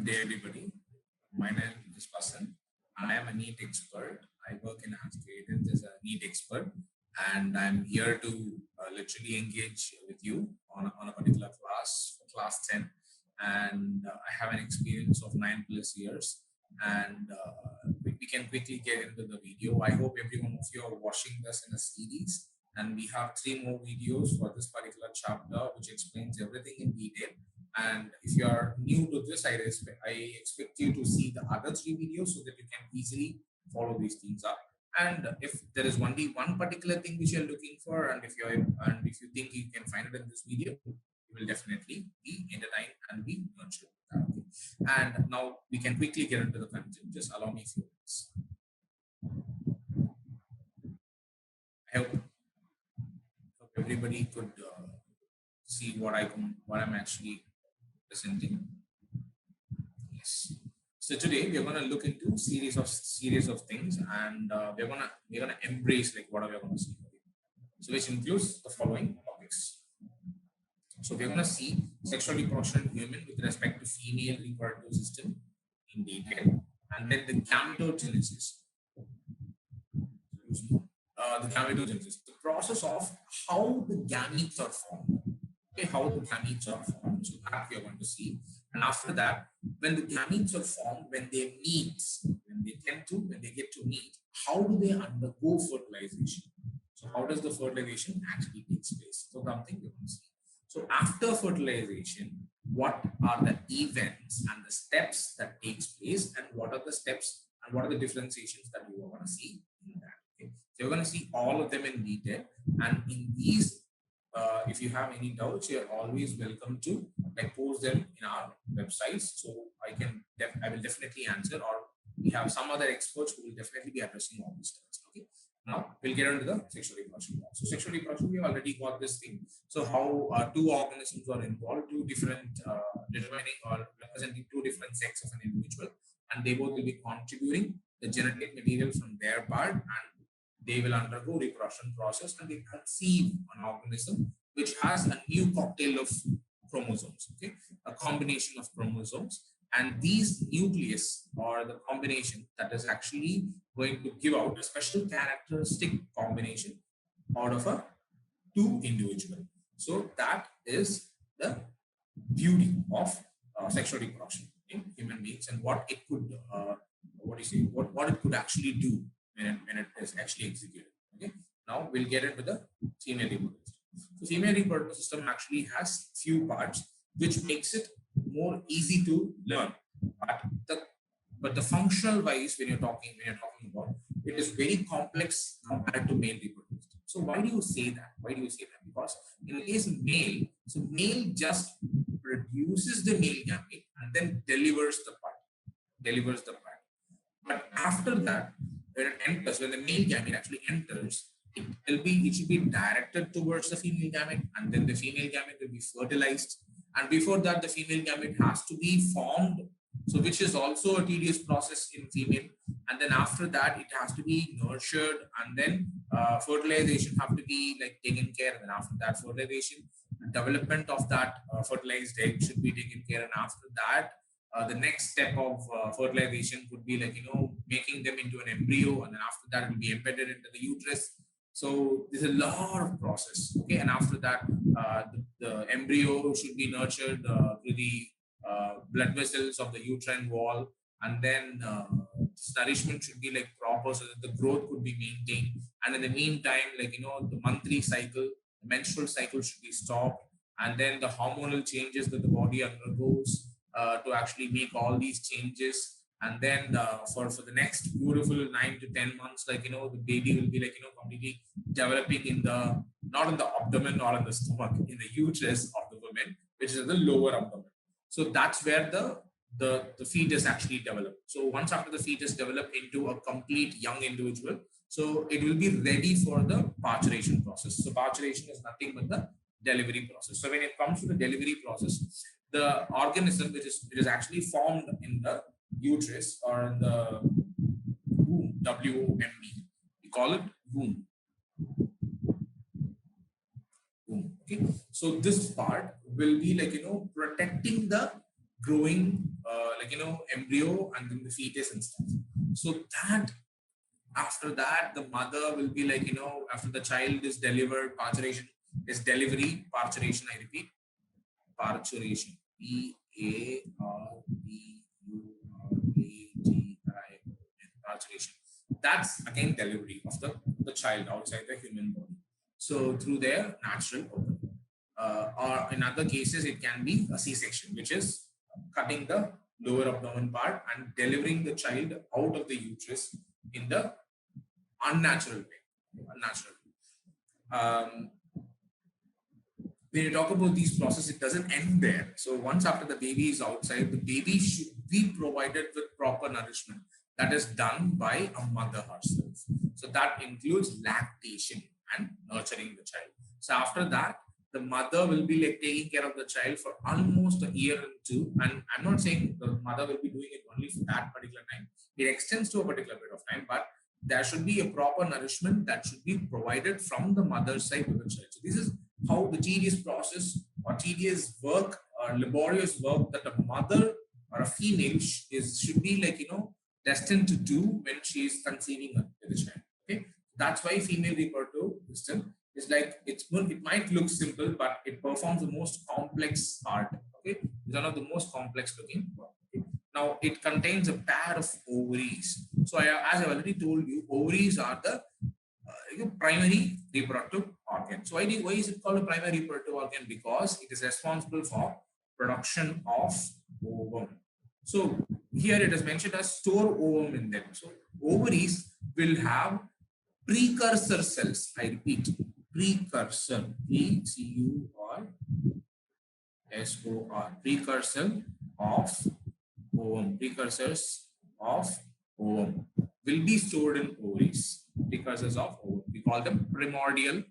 day, everybody. My name is Vasanth. I am a NEET expert. I work in IIT-JEE as a NEET expert, and I'm here to literally engage with you on a particular class, class 10. And I have an experience of 9+ years, and we can quickly get into the video. I hope every one of you are watching this in a series, and we have 3 more videos for this particular chapter, which explains everything in detail. And if you are new to this, I expect you to see the other 3 videos so that you can easily follow these things up. And if there is only one particular thing which you're looking for, and if you think you can find it in this video, you will definitely be entertained and be nurtured. Okay. And now we can quickly get into the content. Just allow me a few minutes. I hope everybody could see what I'm actually presenting. Yes. So today we're going to look into series of things, and we're gonna embrace like what we're going to see. So which includes the following topics. So we're going to see sexual reproduction in human with respect to female reproductive system in detail, and then the gametogenesis. The gametogenesis, the process of how the gametes are formed. Okay, how the gametes are formed. So that we are going to see. And after that, when the gametes are formed, when they meet, when they get to meet, how do they undergo fertilization? So how does the fertilization actually takes place? So something we're going to see. So after fertilization, what are the events and the steps that takes place, and what are the steps and what are the differentiations that you are going to see in that? Okay. So you're going to see all of them in detail, and in these, if you have any doubts, you're always welcome to like post them in our websites. So I will definitely answer, or we have some other experts who will definitely be addressing all these things. Okay. Now we'll get into the sexual reproduction. So sexual reproduction, we already got this thing. So how 2 organisms are involved, 2 different determining or representing 2 different sexes of an individual, and they both will be contributing the genetic material from their part, and they will undergo reproduction process, and they conceive an organism which has a new cocktail of chromosomes, okay, a combination of chromosomes, and these nucleus or the combination that is actually going to give out a special characteristic combination out of a 2 individual. So that is the beauty of sexual reproduction in human beings, and what it could what it could actually do when it is actually executed. Okay. Now we'll get into the female reproductive system. So female reproductive system actually has few parts which makes it more easy to learn. But the functional wise, when you're talking about, it is very complex compared to male reproductive system. So why do you say that? Because in the case of male, so male just produces the male gamete and then delivers the part. But after that, when it enters, when the male gamete actually enters, it should be directed towards the female gamete, and then the female gamete will be fertilized. And before that, the female gamete has to be formed, so which is also a tedious process in female. And then after that, it has to be nurtured, and then fertilization have to be like taken care. And then after that, fertilization, development of that fertilized egg should be taken care. And after that, the next step of fertilization could be like, making them into an embryo, and then after that it will be embedded into the uterus. So there's a lot of process. Okay, and after that, the embryo should be nurtured through the blood vessels of the uterine wall, and then nourishment should be like proper so that the growth could be maintained. And in the meantime, like the monthly cycle, the menstrual cycle should be stopped, and then the hormonal changes that the body undergoes to actually make all these changes. And then for the next beautiful 9 to 10 months, like the baby will be like completely developing in the, not in the abdomen or in the stomach, in the uterus of the woman, which is the lower abdomen. So that's where the fetus actually develop. So once after the fetus develop into a complete young individual, so it will be ready for the parturition process. So parturition is nothing but the delivery process. So when it comes to the delivery process, the organism which is actually formed in the uterus or in the womb, W-O-M-B, we call it womb. Okay, so this part will be like protecting the growing, embryo and then the fetus and stuff. So that after that, the mother will be like, after the child is delivered, parturition is delivery, parturition, I repeat, parturition, P-A-R-B-U-R-A-T-I-O-N, parturition. That's again delivery of the child outside the human body. So through their natural opening. Or in other cases, it can be a C-section, which is cutting the lower abdomen part and delivering the child out of the uterus in the unnatural way. Unnatural. When you talk about these processes, it doesn't end there. So once after the baby is outside, the baby should be provided with proper nourishment that is done by a mother herself. So that includes lactation and nurturing the child. So after that, the mother will be like taking care of the child for almost a year or two. And I'm not saying the mother will be doing it only for that particular time. It extends to a particular period of time, but there should be a proper nourishment that should be provided from the mother's side to the child. So this is how the tedious process or tedious work or laborious work that a mother or a female should be like, destined to do when she is conceiving the child. Okay, that's why female reproductive system is like, it might look simple, but it performs the most complex part. Okay, it's one of the most complex looking part. Okay? Now it contains a pair of ovaries. So as I already told you, ovaries are the primary reproductive organ. So why is it called a primary reproductive organ? Because it is responsible for production of ovum. So here it is mentioned as store ovum in them. So ovaries will have precursor cells. I repeat, precursor, P-C-U-R-S-O-R, precursor of ovum, precursors of ovum will be stored in ovaries. Precursors of ovum. We call them primordial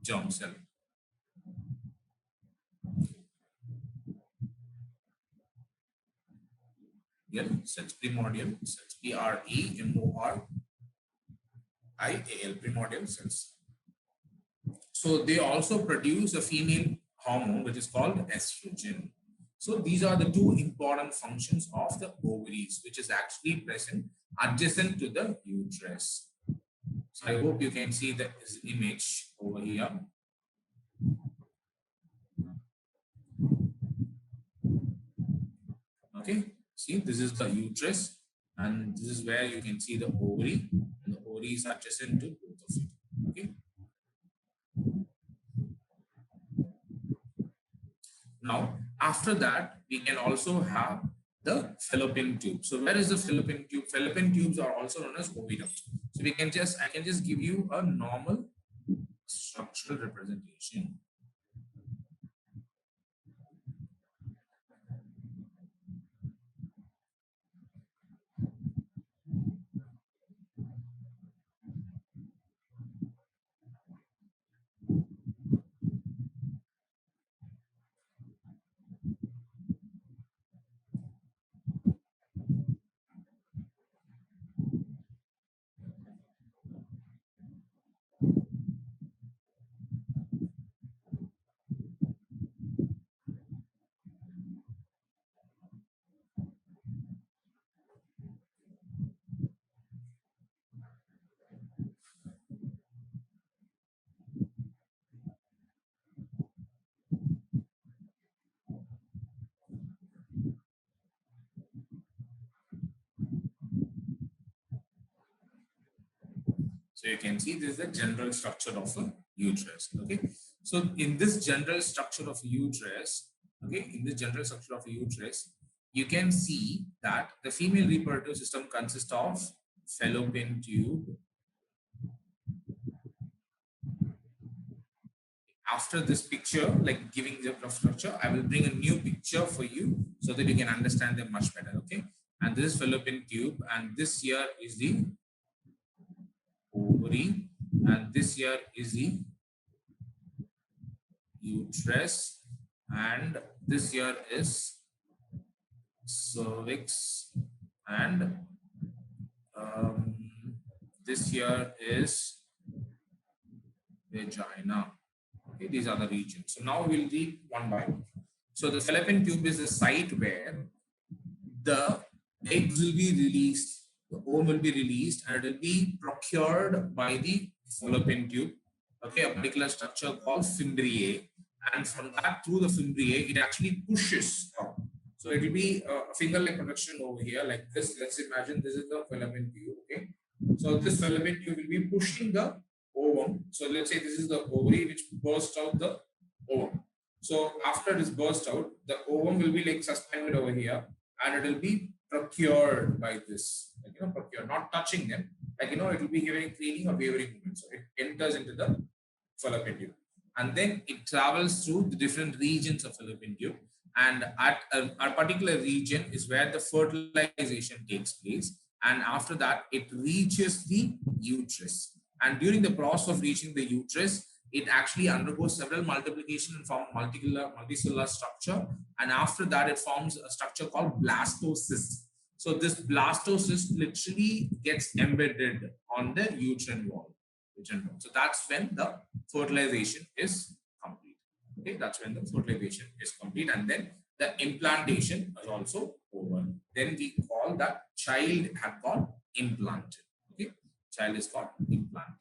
germ cell. Cells, primordial cells, P-R-E-M-O-R-I-A-L, primordial cells. So they also produce a female hormone which is called estrogen. So these are the two important functions of the ovaries, which is actually present adjacent to the uterus. So I hope you can see the image over here. Okay, see, this is the uterus, and this is where you can see the ovary, and the ovaries are adjacent to both of it. Okay. Now, after that, we can also have the fallopian tube. So where is the fallopian tube? Fallopian tubes are also known as oviduct. So I can just give you a normal structural representation. So you can see this is the general structure of a uterus. Okay. So in this general structure of a uterus, you can see that the female reproductive system consists of fallopian tube. After this picture, like giving the rough structure, I will bring a new picture for you so that you can understand them much better. Okay. And this is fallopian tube, and this here is the ovary, and this here is the uterus, and this here is cervix, and this here is vagina. Okay, these are the regions. So now we'll read one by one. So the fallopian tube is the site where the eggs will be released, the ovum will be released, and it will be procured by the fallopian tube. Okay, a particular structure called fimbriae, and from that through the fimbriae, it actually pushes out. So it will be a finger-like production over here, like this. Let's imagine this is the fallopian tube. Okay, so this fallopian tube will be pushing the ovum. So let's say this is the ovary which bursts out the ovum. So after it is burst out, the ovum will be like suspended over here, and it will be procured by this, like, procured, not touching them, like, it will be creating a wavering movement. So it enters into the fallopian tube, and then it travels through the different regions of fallopian tube, and at a particular region is where the fertilization takes place, and after that it reaches the uterus, and during the process of reaching the uterus, it actually undergoes several multiplication and form multicellular structure, and after that it forms a structure called blastocyst. So this blastocyst literally gets embedded on the uterine wall. So that's when the fertilization is complete. Okay, that's when the fertilization is complete, and then the implantation is also over. Then we call that child had got implanted. Okay, child is got implanted.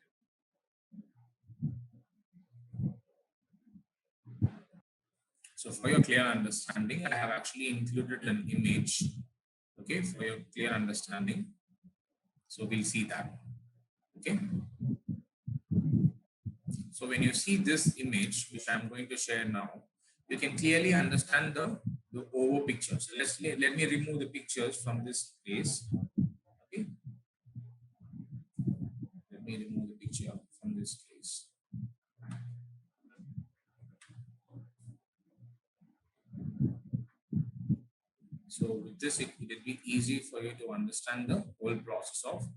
So for your clear understanding, I have actually included an image, okay, for your clear understanding. So we'll see that, okay. So when you see this image, which I'm going to share now, you can clearly understand the over picture. So let me remove the pictures from this place, okay. Let me remove the picture from this place. So with this, it will be easy for you to understand the whole process of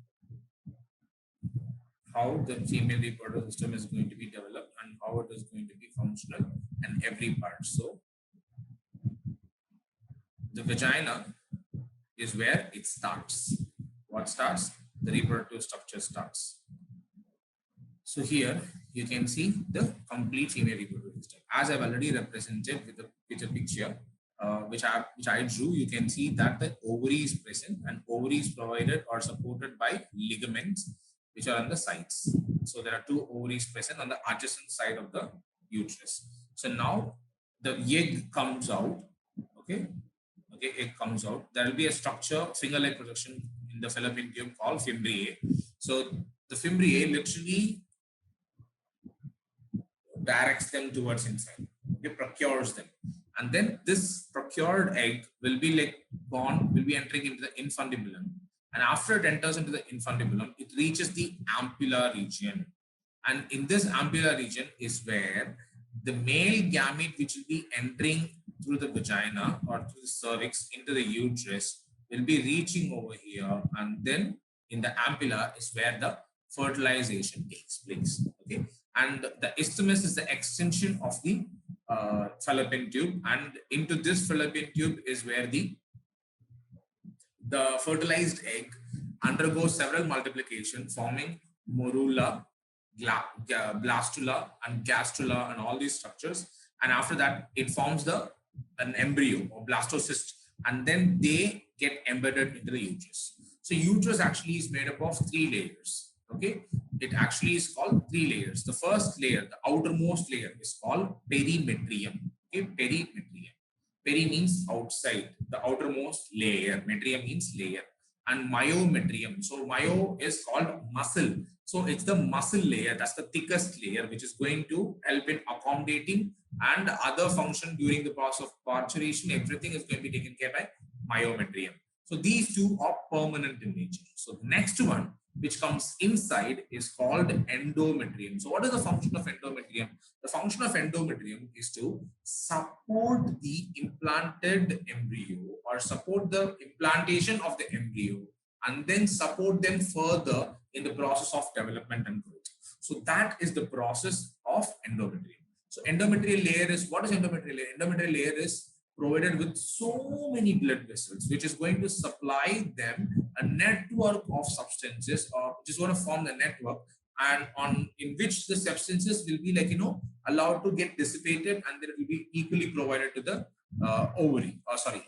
how the female reproductive system is going to be developed and how it is going to be functional and every part. So the vagina is where it starts. What starts? The reproductive structure starts. So here you can see the complete female reproductive system. As I've already represented with a picture, which I drew, you can see that the ovary is present, and ovary is provided or supported by ligaments which are on the sides. So there are two ovaries present on the adjacent side of the uterus. So now the egg comes out. Okay, egg comes out. There will be a structure, finger-like projection in the fallopian tube called fimbriae. So the fimbriae literally directs them towards inside. It procures them, and then this procured egg will be entering into the infundibulum, and after it enters into the infundibulum, it reaches the ampulla region, and in this ampulla region is where the male gamete, which will be entering through the vagina or through the cervix into the uterus, will be reaching over here, and then in the ampulla is where the fertilization takes place. Okay, and the isthmus is the extension of the fallopian tube, and into this fallopian tube is where the fertilized egg undergoes several multiplication, forming morula, blastula, and gastrula, and all these structures. And after that, it forms an embryo or blastocyst, and then they get embedded into the uterus. So uterus actually is made up of 3 layers. Okay, it actually is called 3 layers. The first layer, the outermost layer, is called perimetrium. Okay, perimetrium. Peri means outside, the outermost layer. Metrium means layer. And myometrium. So myo is called muscle. So it's the muscle layer. That's the thickest layer, which is going to help in accommodating and other function during the process of parturition. Everything is going to be taken care by myometrium. So these two are permanent in nature. So the next one, which comes inside, is called endometrium. So what is the function of endometrium? The function of endometrium is to support the implanted embryo, or support the implantation of the embryo, and then support them further in the process of development and growth. So that is the process of endometrium. So endometrial layer is, what is endometrial layer? Endometrial layer is provided with so many blood vessels, which is going to supply them a network of substances, or which is going to form the network, and in which the substances will be allowed to get dissipated, and then it will be equally provided to the ovary, or sorry,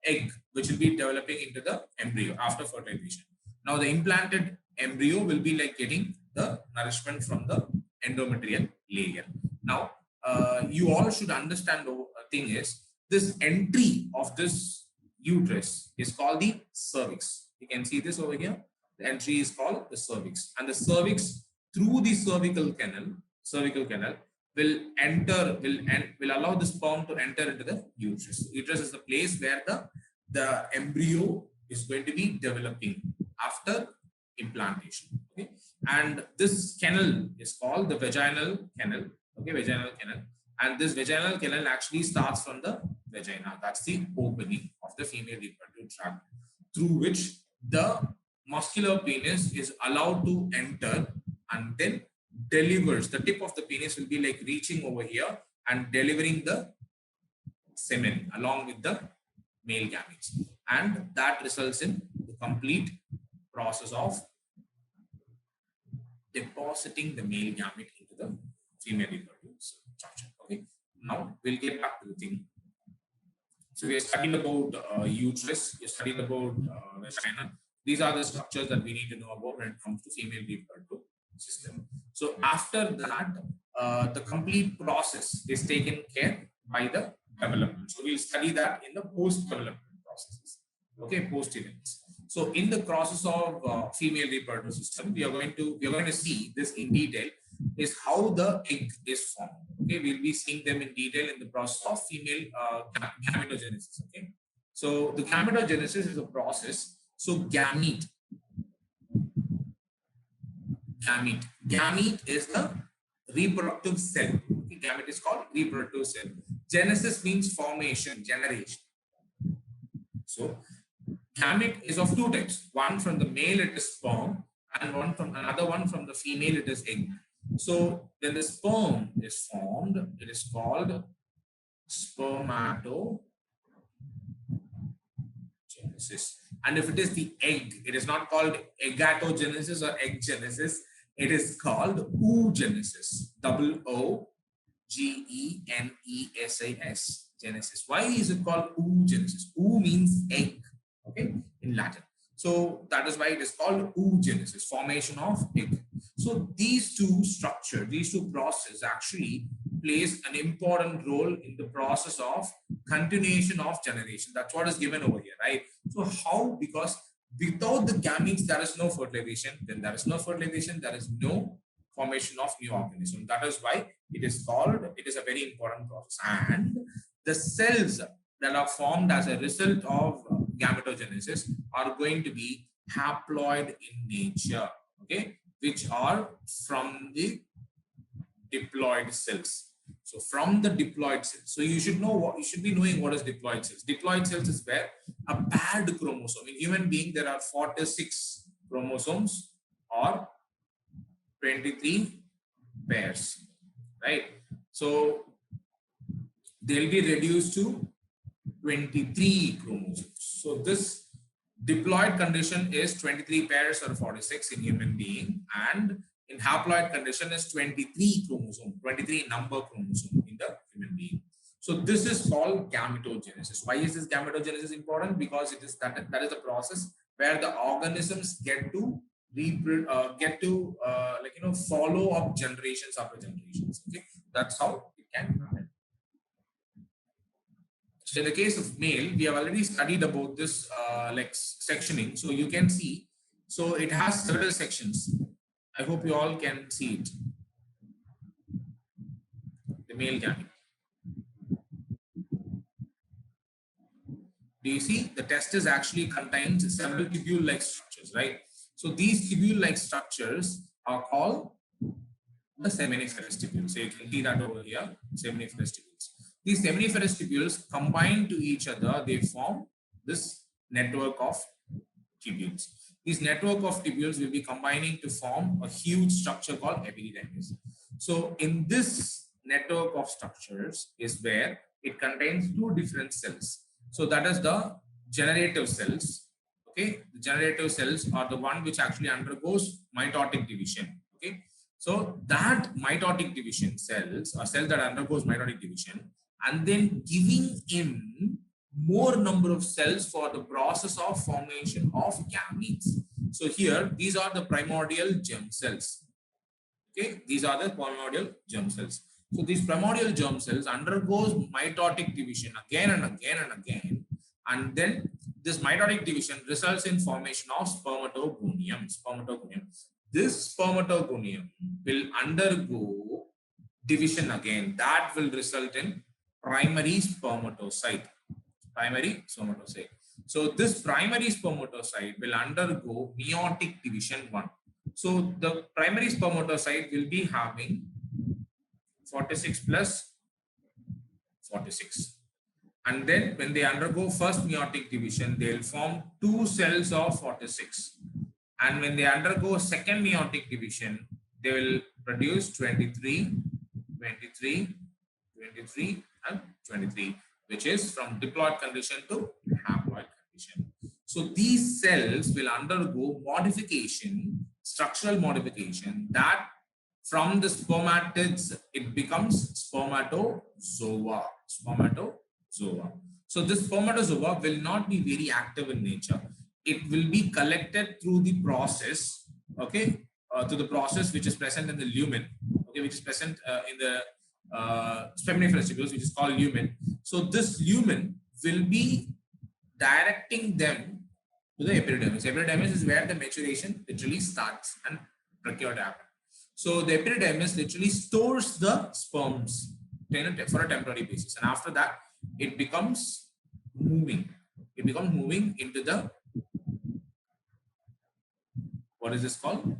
egg, which will be developing into the embryo after fertilization. Now the implanted embryo will be like getting the nourishment from the endometrial layer. Now you all should understand the thing is, this entry of this uterus is called the cervix. You can see this over here. The entry is called the cervix, and the cervix through the cervical canal will allow the sperm to enter into the uterus. Uterus is the place where the embryo is going to be developing after implantation. Okay, and this canal is called the vaginal canal. Okay, vaginal canal, and this vaginal canal actually starts from the vagina. That's the opening of the female reproductive tract through which the muscular penis is allowed to enter, and then delivers. The tip of the penis will be like reaching over here and delivering the semen along with the male gametes, and that results in the complete process of depositing the male gamete into the female reproductive structure. Okay, now we'll get back to the thing. So we are studying about uterus, we are studying about vagina. These are the structures that we need to know about when it comes to female reproductive system. So after that, the complete process is taken care by the development. So we'll study that in the post-development processes. Okay, post-events. So in the process of female reproductive system, we are going to see this in detail, is how the egg is formed. Okay, we'll be seeing them in detail in the process of female gametogenesis. Okay, so the gametogenesis is a process. So gamete is the reproductive cell. Okay, gamete is called reproductive cell. Genesis means formation, generation. So gamete is of two types. One from the male, it is sperm, and another one from the female, it is egg. So when the sperm is formed, it is called spermatogenesis. And if it is the egg, it is not called eggatogenesis or egg genesis. It is called oogenesis. OOGENESIS. Genesis. Why is it called oogenesis? Oo means egg. Okay, in Latin. So that is why it is called oogenesis, formation of egg. So these two structures, these two processes actually plays an important role in the process of continuation of generation. That's what is given over here, right? So how? Because without the gametes, there is no fertilization. Then there is no fertilization, there is no formation of new organism. That is why it is called, it is a very important process. And the cells that are formed as a result of gametogenesis are going to be haploid in nature, okay, which are from the diploid cells. So from the diploid cells, so you should know what you should be knowing what is diploid cells. Diploid cells is where a paired chromosome. In human being, there are 46 chromosomes or 23 pairs, right? So they'll be reduced to 23 chromosomes. So this diploid condition is 23 pairs or 46 in human being, and in haploid condition is 23 chromosome, 23 number chromosome in the human being. So this is called gametogenesis. Why is this gametogenesis important? Because it is that is the process where the organisms get to follow up generations after generations. Okay, that's how it can happen. So in the case of male, we have already studied about this sectioning. So you can see, so it has several sections. I hope you all can see it. The male gamete. Do you see? The testis actually contains several tubule-like structures, right? So these tubule-like structures are called the seminiferous tubules. So you can see that over here, seminiferous tubules. These seminiferous tubules combine to each other, they form this network of tubules. This network of tubules will be combining to form a huge structure called epididymis. So in this network of structures is where it contains two different cells. So that is the generative cells. Okay, the generative cells are the one which actually undergoes mitotic division. Okay, so that mitotic division cells, a cell that undergoes mitotic division, and then giving him more number of cells for the process of formation of gametes. So here, these are the primordial germ cells. Okay, these are the primordial germ cells. So these primordial germ cells undergoes mitotic division again and again and again, and then this mitotic division results in formation of spermatogonium. This spermatogonium will undergo division again. That will result in primary spermatocyte. So this primary spermatocyte will undergo meiotic division 1. So the primary spermatocyte will be having 46 plus 46. And then when they undergo first meiotic division, they will form 2 cells of 46. And when they undergo second meiotic division, they will produce 23, 23, 23, and 23, which is from diploid condition to haploid condition. So these cells will undergo modification, structural modification, that from the spermatids, it becomes spermatozoa. So this spermatozoa will not be very active in nature. It will be collected through the process, okay, to the process which is present in the lumen, okay, which is present in the speminiferous tubules, which is called lumen. So this lumen will be directing them to the epididymis. Epididymis is where the maturation literally starts and procure to happen. So the epididymis literally stores the sperms for a temporary basis, and after that, it becomes moving. It becomes moving into the, what is this called?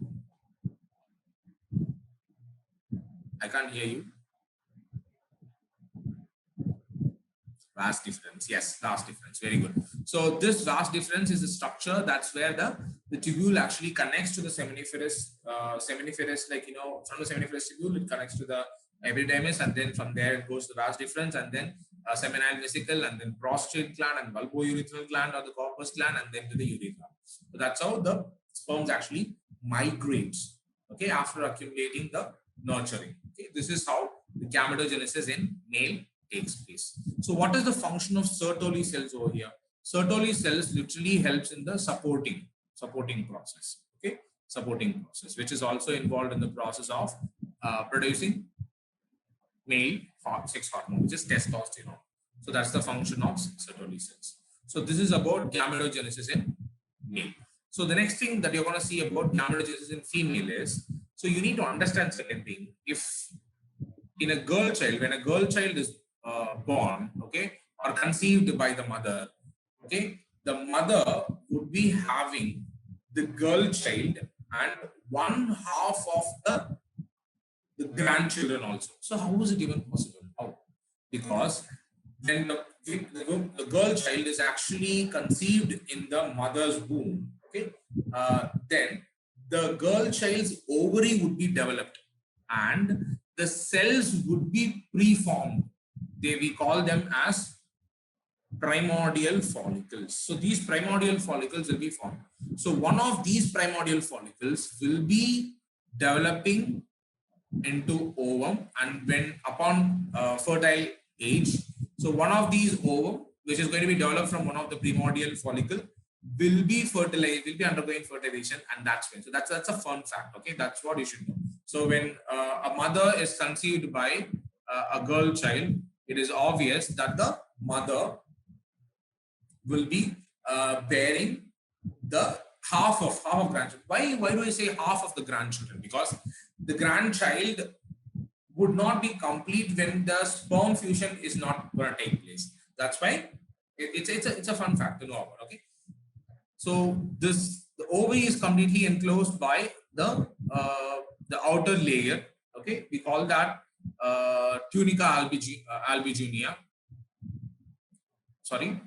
I can't hear you. Vas deferens. Yes, vas deferens. Very good. So this vas deferens is a structure that's where the tubule actually connects to the seminiferous, like, you know, from the seminiferous tubule, it connects to the epididymis, and then from there it goes to the vas deferens, and then seminal vesicle, and then prostate gland, and bulbourethral gland, or the corpus gland, and then to the urethra. So that's how the sperms actually migrates, okay, after accumulating the nurturing. Okay, this is how the gametogenesis in male takes place. So what is the function of Sertoli cells over here? Sertoli cells literally helps in the supporting process, okay, supporting process, which is also involved in the process of producing male sex hormone, which is testosterone. So that's the function of Sertoli cells. So this is about gametogenesis in male. So the next thing that you're going to see about gametogenesis in female is, so you need to understand certain thing. If in a girl child, when a girl child is born, okay, or conceived by the mother, okay, the mother would be having the girl child and one half of the grandchildren also. So how is it even possible? How? Because when the girl child is actually conceived in the mother's womb, okay, then the girl child's ovary would be developed and the cells would be preformed. We call them as primordial follicles. So these primordial follicles will be formed. So one of these primordial follicles will be developing into ovum, and when upon fertile age, so one of these ovum, which is going to be developed from one of the primordial follicle, will be fertilized, will be undergoing fertilization, and that's when. So that's a fun fact. Okay, that's what you should know. So when a mother is conceived by a girl child, it is obvious that the mother will be bearing the half of grandchildren. Why do I say half of the grandchildren? Because the grandchild would not be complete when the sperm fusion is not going to take place. That's why it's a fun fact to know about. Okay, so the ovary is completely enclosed by the outer layer. Okay, we call that tunica albuginea. Sorry,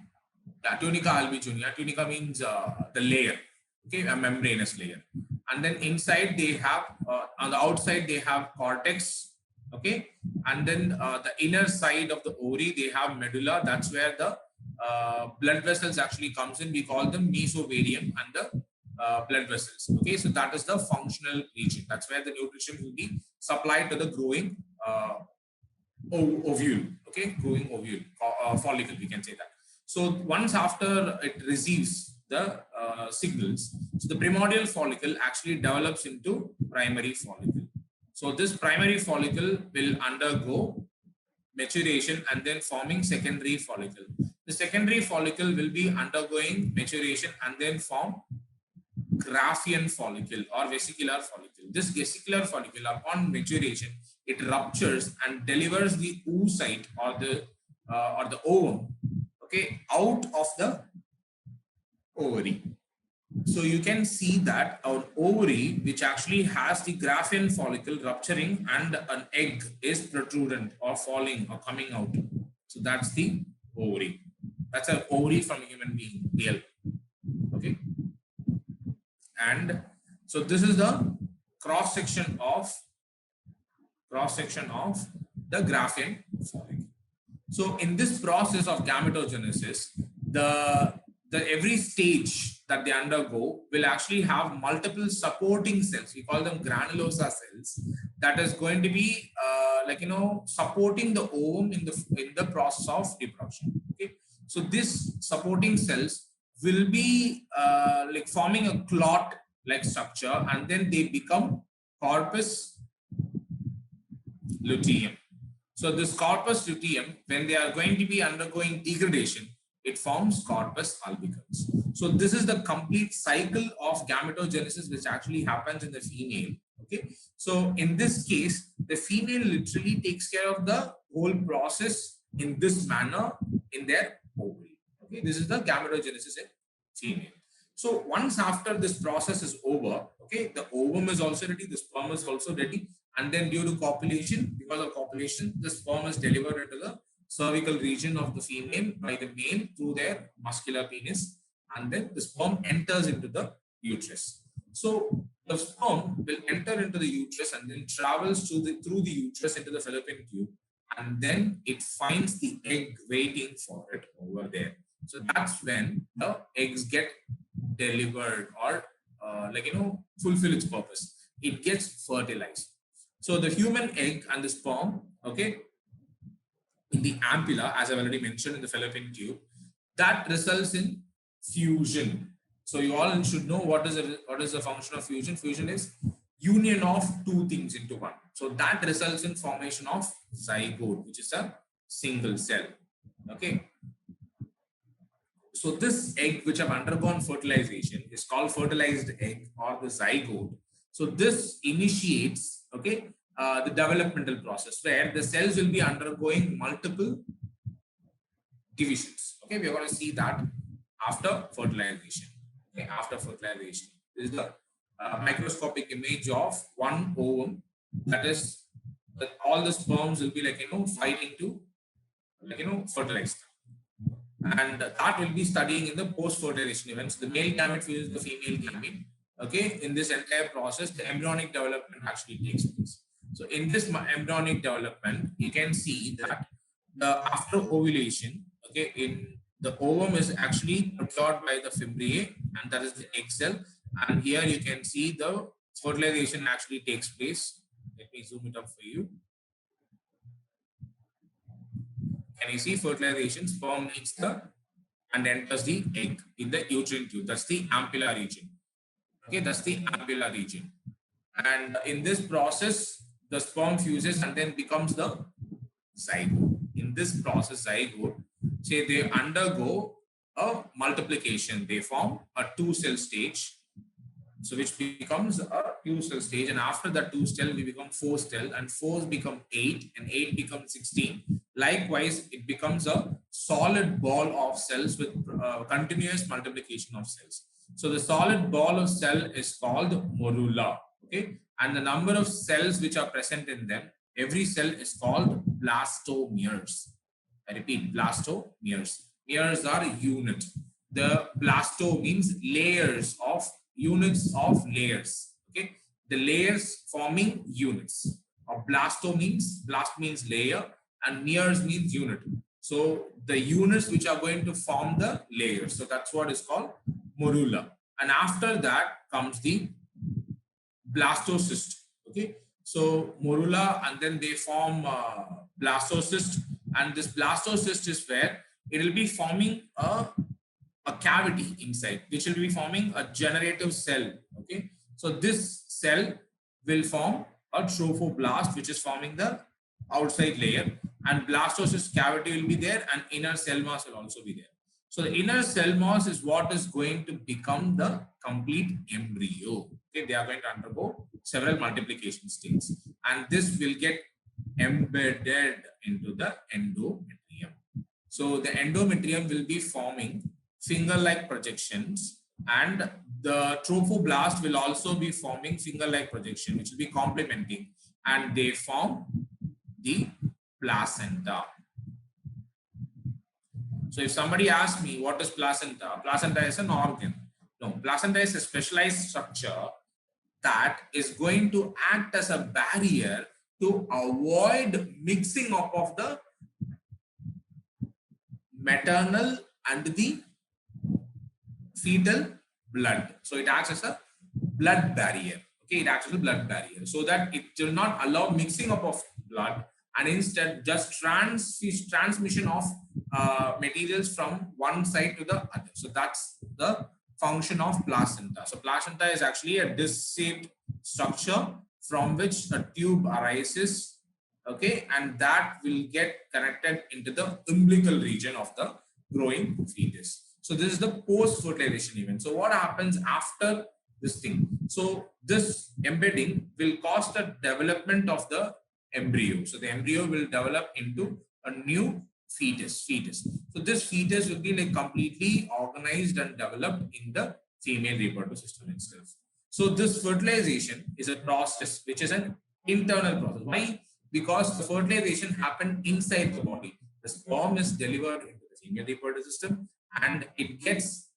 tunica albuginea. Tunica means the layer. Okay, a membranous layer. And then inside they have, on the outside they have cortex, okay, and then the inner side of the ovary they have medulla. That's where the blood vessels actually comes in. We call them mesovarium and the blood vessels. Okay, so that is the functional region. That's where the nutrition will be supplied to the growing ovule, okay, growing ovule, follicle, we can say that. So once after it receives the signals, so the primordial follicle actually develops into primary follicle. So this primary follicle will undergo maturation and then forming secondary follicle. The secondary follicle will be undergoing maturation and then form Graphian follicle or vesicular follicle. This vesicular follicle, upon maturation, it ruptures and delivers the oocyte or the ovum, okay, out of the ovary. So you can see that our ovary, which actually has the Graphian follicle rupturing and an egg is protrudent or falling or coming out. So that's the ovary. That's an ovary from a human being, real. Okay. And so this is the cross section of the Graphian follicle. So in this process of gametogenesis, the every stage that they undergo will actually have multiple supporting cells. We call them granulosa cells. That is going to be supporting the ovum in the process of reproduction. Okay, so these supporting cells will be like forming a clot-like structure, and then they become corpus luteum. So this corpus luteum, when they are going to be undergoing degradation, it forms corpus albicans. So this is the complete cycle of gametogenesis which actually happens in the female. Okay, so in this case, the female literally takes care of the whole process in this manner in their ovary. Okay, this is the gametogenesis in female. So once after this process is over, okay, the ovum is also ready, the sperm is also ready, and then due to copulation, because of copulation, the sperm is delivered into the cervical region of the female by the male through their muscular penis, and then the sperm enters into the uterus. So the sperm will enter into the uterus and then travels through the uterus into the fallopian tube, and then it finds the egg waiting for it over there. So that's when the eggs get delivered or fulfill its purpose. It gets fertilized. So the human egg and the sperm, okay, in the ampulla, as I've already mentioned, in the fallopian tube, that results in fusion. So you all should know what is the function of fusion. Fusion is union of two things into one. So that results in formation of zygote, which is a single cell. Okay. So this egg which have undergone fertilization is called fertilized egg or the zygote. So this initiates, okay, the developmental process where the cells will be undergoing multiple divisions. Okay, we are going to see that after fertilization. Okay, after fertilization, this is the microscopic image of one ovum. That is, that all the sperms will be fighting to fertilize. And that will be studying in the post-fertilization events. The male gamete fuses the female gamete. Okay, in this entire process, the embryonic development actually takes place. So in this embryonic development, you can see that after ovulation, okay, in the ovum is actually procured by the fimbriae, and that is the egg cell. And here you can see the fertilization actually takes place. Let me zoom it up for you. Can you see fertilization? Sperm meets and enters the egg in the uterine tube. That's the ampulla region. Okay, that's the ampulla region. And in this process, the sperm fuses and then becomes the zygote. In this process, zygote, say they undergo a multiplication. They form a 2-cell stage. So which becomes a 2-cell stage, and after that 2-cell we become 4-cell, and 4 become 8, and 8 becomes 16. Likewise, it becomes a solid ball of cells with continuous multiplication of cells. So the solid ball of cell is called morula. Okay, and the number of cells which are present in them, every cell is called blastomeres. I repeat, blastomeres. Meres are unit. The blasto means layers of units of layers. Okay, the layers forming units. Or blasto means, blast means layer, and meres means unit. So the units which are going to form the layers. So that's what is called morula. And after that comes the blastocyst. Okay, So morula, and then they form blastocyst, and this blastocyst is where it will be forming a cavity inside, which will be forming a generative cell. Okay, so this cell will form a trophoblast, which is forming the outside layer, and blastocyst cavity will be there, and inner cell mass will also be there. So the inner cell mass is what is going to become the complete embryo. Okay, they are going to undergo several multiplication stages, and this will get embedded into the endometrium. So the endometrium will be forming finger-like projections, and the trophoblast will also be forming finger-like projection, which will be complementing, and they form the placenta. So if somebody asks me what is placenta, placenta is an organ. No, placenta is a specialized structure that is going to act as a barrier to avoid mixing up of the maternal and the fetal blood. So it acts as a blood barrier. Okay, it acts as a blood barrier so that it will not allow mixing up of blood, and instead just transmission of materials from one side to the other. So that's the function of placenta. So placenta is actually a disc-shaped structure from which a tube arises. Okay, and that will get connected into the umbilical region of the growing fetus. So this is the post-fertilization event. So what happens after this thing? So this embedding will cause the development of the embryo. So the embryo will develop into a new fetus. So this fetus will be like completely organized and developed in the female reproductive system itself. So this fertilization is a process which is an internal process. Why? Because the fertilization happened inside the body. The sperm is delivered into the female reproductive system, and it gets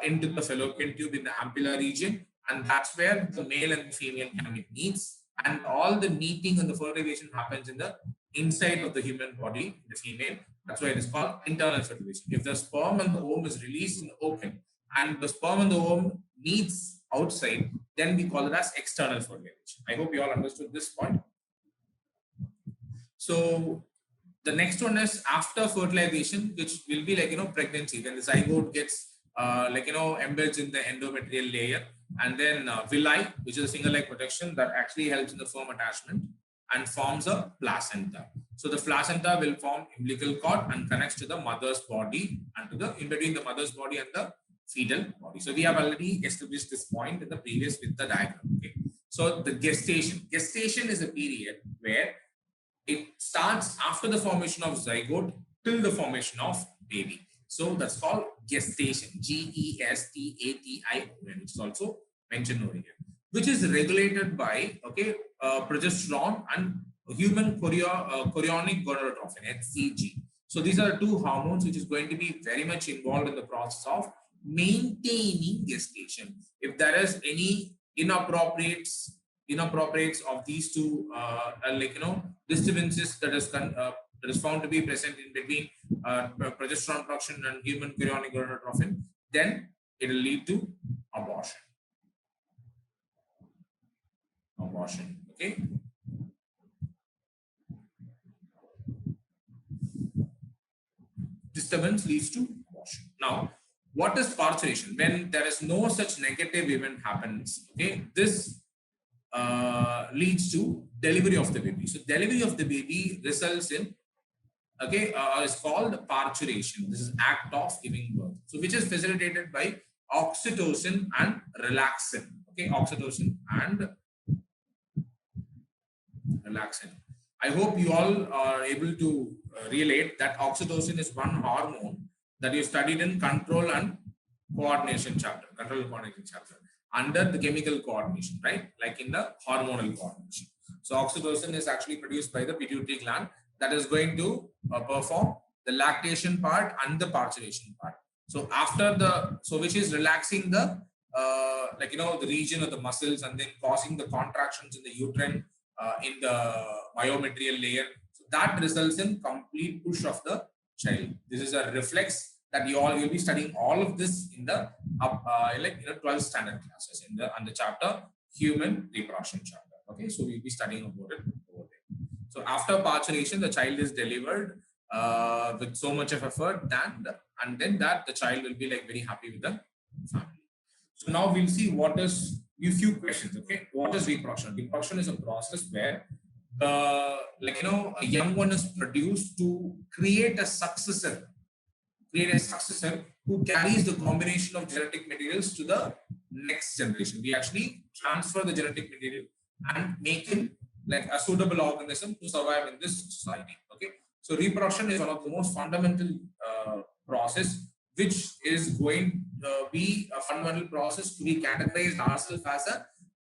into the fallopian tube in the ampulla region, and that's where the male and the female gamete meets, and all the meeting and the fertilization happens in the inside of the human body, the female. That's why it is called internal fertilization. If the sperm and the ovum is released in the open, and the sperm and the ovum meets outside, then we call it as external fertilization. I hope you all understood this point. So the next one is after fertilization, which will be like pregnancy, when the zygote gets embeds in the endometrial layer, and then villi, which is a finger-like projection that actually helps in the firm attachment and forms a placenta. So the placenta will form umbilical cord and connects to the mother's body and to the in between the mother's body and the fetal body. So we have already established this point in the previous with the diagram. Okay. So the gestation is a period where it starts after the formation of zygote till the formation of baby. So that's called gestation, Gestation, which is also mentioned over here, which is regulated by progesterone and human chorionic gonadotrophin, HCG. So these are the two hormones which is going to be very much involved in the process of maintaining gestation. If there is any inappropriates of these two disturbances that is found to be present in between progesterone production and human chorionic gonadotrophin, then it will lead to abortion. Okay. Disturbance leads to abortion. Now, what is parturition? When there is no such negative event happens, okay, this leads to delivery of the baby. So delivery of the baby results in is called parturition. This is act of giving birth. So which is facilitated by oxytocin and relaxin. Okay, oxytocin and relaxin. I hope you all are able to relate that oxytocin is one hormone that you studied in control and coordination chapter, under the chemical coordination, right? Like in the hormonal coordination. So oxytocin is actually produced by the pituitary gland that is going to perform the lactation part and the parturition part. So after which is relaxing the the region of the muscles and then causing the contractions in the uterine in the myometrial layer. So that results in complete push of the child. This is a reflex that you'll be studying all of this in the 12th standard classes in the chapter human reproduction chapter. Okay, so we'll be studying about it over there. So after parturition, the child is delivered with so much of effort that, and then that the child will be like very happy with the family. So now we'll see what is a few questions. Okay, what is reproduction? Reproduction is a process where the a young one is produced to create a successor who carries the combination of genetic materials to the next generation. We actually transfer the genetic material and make him like a suitable organism to survive in this society. Okay, so reproduction is one of the most fundamental process, which is going to be a fundamental process to be categorized ourselves as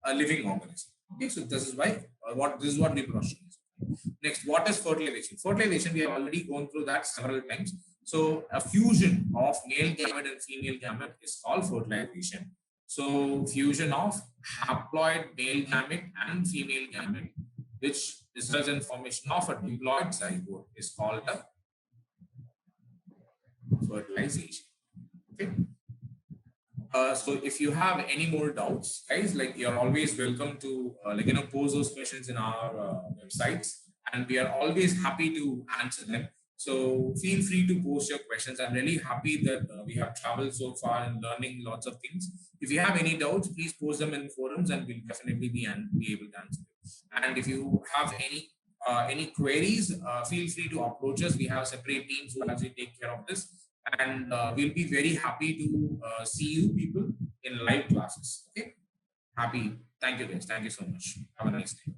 a living organism. Okay, so this is why this is what reproduction is. Next, what is fertilization? Fertilization, we have already gone through that several times. So a fusion of male gamete and female gamete is called fertilization. So fusion of haploid male gamete and female gamete, which results in formation of a diploid zygote, is called a fertilization. Okay. So if you have any more doubts, guys, like you're always welcome to pose those questions in our websites, and we are always happy to answer them. So feel free to post your questions. I'm really happy that we have traveled so far and learning lots of things. If you have any doubts, please post them in forums, and we'll definitely be able to answer them. And if you have any queries, feel free to approach us. We have separate teams who actually take care of this, and we'll be very happy to see you people in live classes. Okay, happy. Thank you guys. Thank you so much. Have a nice day.